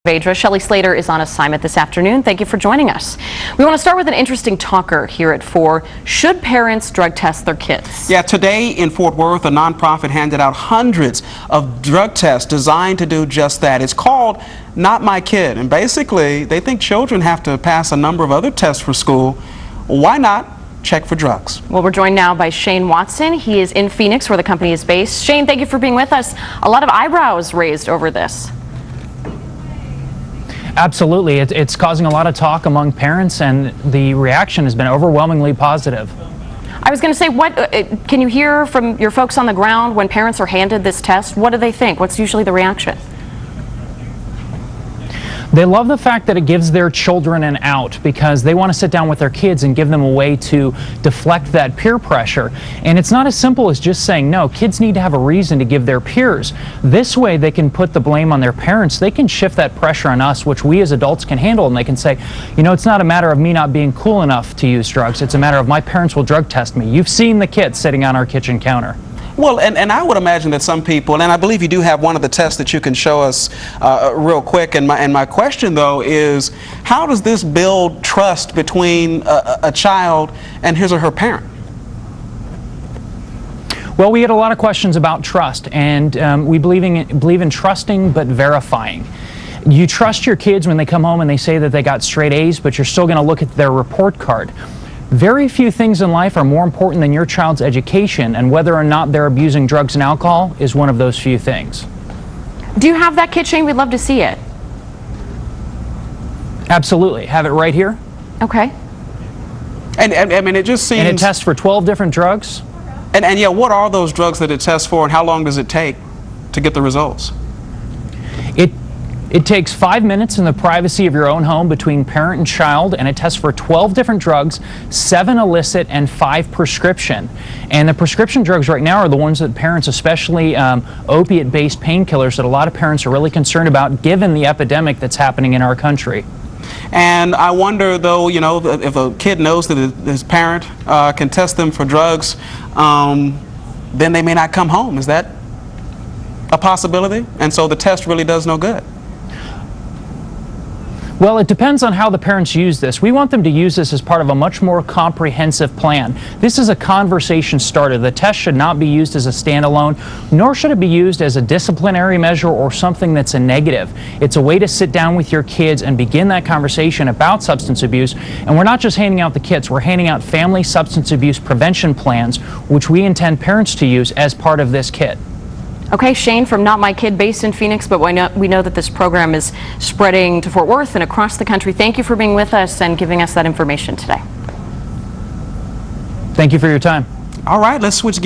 Shelley Slater is on assignment this afternoon. Thank you for joining us. We want to start with an interesting talker here at 4. Should parents drug test their kids? Yeah, today in Fort Worth, a nonprofit handed out hundreds of drug tests designed to do just that. It's called notMYkid, and basically they think children have to pass a number of other tests for school. Why not check for drugs? Well, we're joined now by Shane Watson. He is in Phoenix, where the company is based. Shane, thank you for being with us. A lot of eyebrows raised over this. Absolutely. It's causing a lot of talk among parents, and the reaction has been overwhelmingly positive. I was going to say, what can you hear from your folks on the ground when parents are handed this test? What do they think? What's usually the reaction? They love the fact that it gives their children an out, because they want to sit down with their kids and give them a way to deflect that peer pressure. And it's not as simple as just saying no. Kids need to have a reason to give their peers. This way they can put the blame on their parents. They can shift that pressure on us, which we as adults can handle, and they can say, you know, it's not a matter of me not being cool enough to use drugs. It's a matter of my parents will drug test me. You've seen the kids sitting on our kitchen counter. Well, and I would imagine that some people, and I believe you do have one of the tests that you can show us real quick, and my question though is, how does this build trust between a child and his or her parent? Well, we get a lot of questions about trust, and we believe in trusting but verifying. You trust your kids when they come home and they say that they got straight A's, but you're still going to look at their report card. Very few things in life are more important than your child's education, and whether or not they're abusing drugs and alcohol is one of those few things. Do you have that kit, Shane? We'd love to see it. Absolutely. Have it right here. Okay. And I mean, it just seems... And it tests for 12 different drugs. And yeah, what are those drugs that it tests for, and how long does it take to get the results? It takes 5 minutes in the privacy of your own home between parent and child, and it tests for 12 different drugs, 7 illicit and 5 prescription. And the prescription drugs right now are the ones that parents, especially opiate-based painkillers, that a lot of parents are really concerned about given the epidemic that's happening in our country. And I wonder, though, you know, if a kid knows that his parent can test them for drugs, then they may not come home. Is that a possibility? And so the test really does no good. Well, it depends on how the parents use this. We want them to use this as part of a much more comprehensive plan. This is a conversation starter. The test should not be used as a standalone, nor should it be used as a disciplinary measure or something that's a negative. It's a way to sit down with your kids and begin that conversation about substance abuse. And we're not just handing out the kits, we're handing out family substance abuse prevention plans, which we intend parents to use as part of this kit. Okay, Shane from notMYkid, based in Phoenix, but we know that this program is spreading to Fort Worth and across the country. Thank you for being with us and giving us that information today. Thank you for your time. All right, let's switch gears.